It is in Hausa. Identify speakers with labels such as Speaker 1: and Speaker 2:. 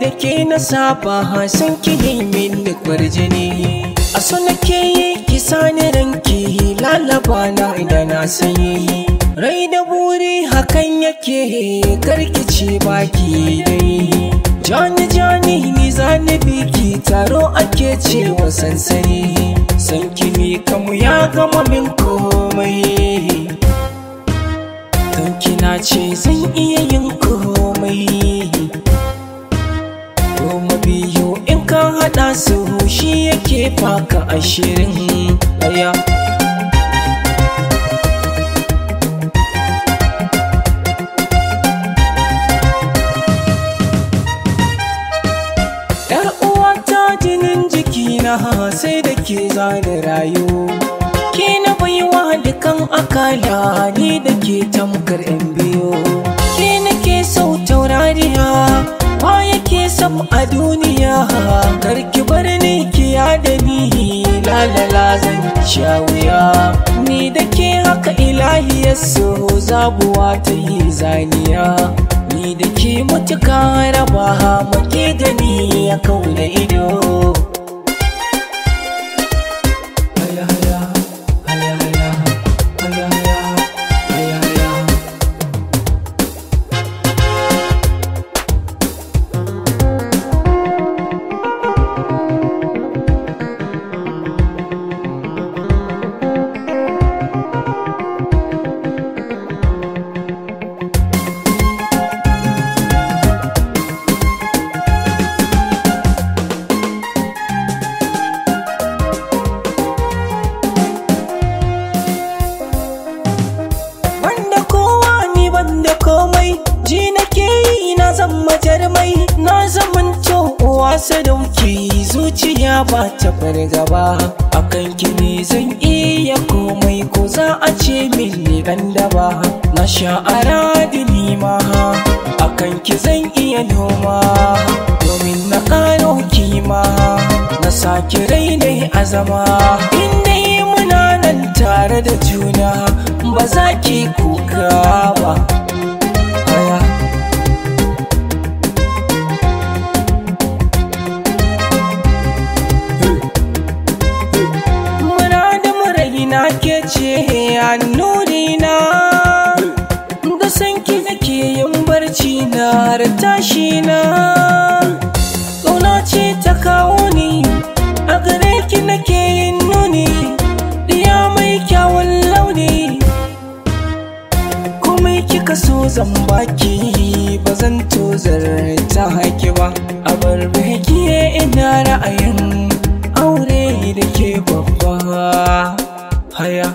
Speaker 1: da ke na saba san ki yi min kwarjini. A so nake yi kisa ni ranki lalaba na da na sanyi. Rai da buri hakan yake karkice baki dai. Jani jani ni zani biki taro ake cewa sansani. San ki ni kamu ya gama min komai. Kan kina ce zan iya yin komai. Goma biyu in ka haɗa su shi yake baka 20 aya. Yar uwata jinin jikina sai da ke zane rayu. Ke na baiwa dukan akala ni da ke tamkar in biyo. Ke nake sau taurariya wa yake sam a duniya. Karki bar ni ki yada ni lalala zan sha wuya. Ni da ke haka ilahiyar so zabuwa ta yi zaniya. Ni da ke mutuka raba muke gani ya kau da ido. Da komai ji nake yi na zama jarmai. Na zamanto uwa sadauki zuciya ba ta fargaba. Akan ki ne zan iya komai ko za a ce min ni dan daba. Na sha'ara da nima akan ki zan iya noma. Domin na karo kima na sake rainai azama. Inda muna nan tare da juna ba za ki kuka ba. Na ke ce annurina da sanki nake yin barci na har tashi na. Ƙauna ce ta kawo ni a gare ki nake yin nuni. Diya mai kyawun launi komai kika so zan baki. Ba zan tozarta haki ba a bar baki ina ra'ayin aure da ke babba. Haya